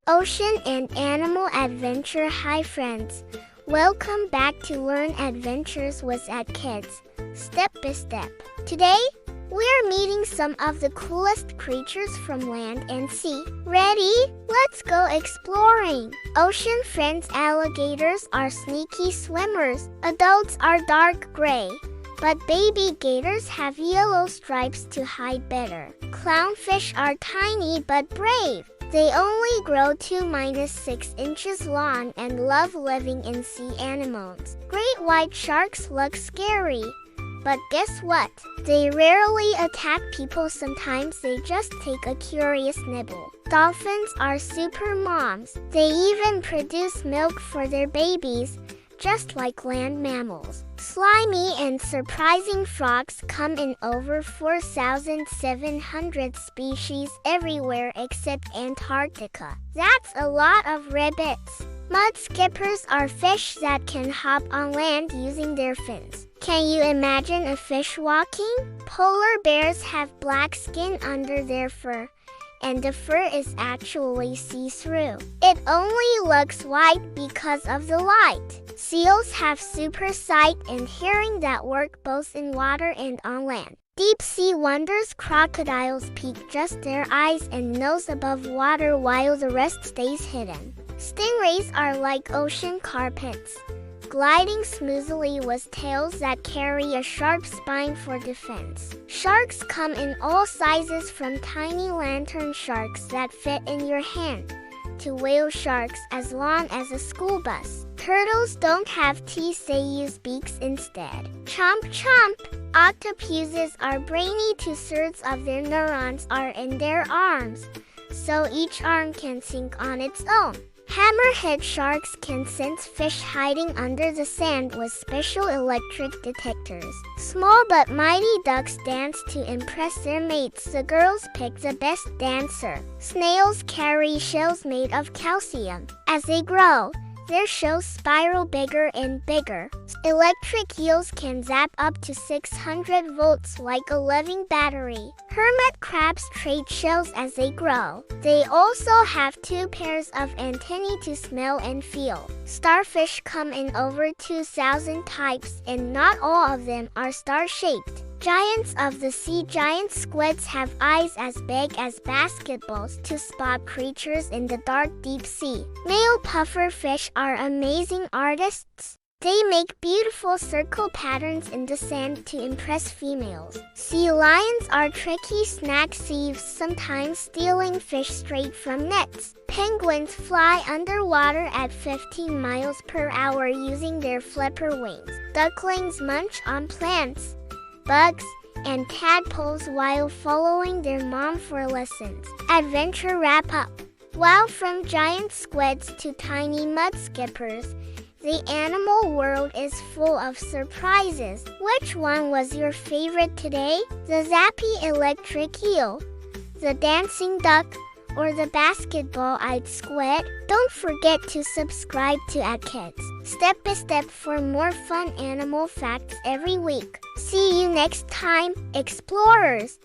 Ocean and animal adventure. Hi friends, welcome back to Learn Adventures with Kids Step by Step. Today, we're meeting some of the coolest creatures from land and sea. Ready? Let's go exploring. Ocean friends. Alligators are sneaky swimmers. Adults are dark gray, but baby gators have yellow stripes to hide better. Clownfish are tiny but brave. They only grow 2-6 inches long and love living in sea anemones. Great white sharks look scary, but guess what? They rarely attack people. Sometimes they just take a curious nibble. Dolphins are super moms. They even produce milk for their babies, just like land mammals. Slimy and surprising frogs come in over 4,700 species everywhere except Antarctica. That's a lot of rabbits. Mud skippers are fish that can hop on land using their fins. Can you imagine a fish walking? Polar bears have black skin under their fur, and the fur is actually see-through. It only looks white because of the light. Seals have super sight and hearing that work both in water and on land. Deep-sea wonders. Crocodiles peek just their eyes and nose above water while the rest stays hidden. Stingrays are like ocean carpets, gliding smoothly with tails that carry a sharp spine for defense. Sharks come in all sizes, from tiny lantern sharks that fit in your hand to whale sharks as long as a school bus. Turtles don't have teeth, they use beaks instead. Chomp chomp! Octopuses are brainy. 2/3 of their neurons are in their arms, so each arm can think on its own. Hammerhead sharks can sense fish hiding under the sand with special electric detectors. Small but mighty ducks dance to impress their mates. The girls pick the best dancer. Snails carry shells made of calcium. As they grow, their shells spiral bigger and bigger. Electric eels can zap up to 600 volts like a living battery. Hermit crabs trade shells as they grow. They also have 2 pairs of antennae to smell and feel. Starfish come in over 2,000 types, and not all of them are star-shaped. Giants of the sea. Giant squids have eyes as big as basketballs to spot creatures in the dark deep sea. Male puffer fish are amazing artists. They make beautiful circle patterns in the sand to impress females. Sea lions are tricky snack thieves, sometimes stealing fish straight from nets. Penguins fly underwater at 15 miles per hour using their flipper wings. Ducklings munch on plants, bugs, and tadpoles while following their mom for lessons. Adventure wrap-up. Wow, from giant squids to tiny mud skippers, the animal world is full of surprises. Which one was your favorite today? The zappy electric eel, the dancing duck, or the basketball-eyed squid? Don't forget to subscribe to Kids Step by Step for more fun animal facts every week. See you next time, explorers!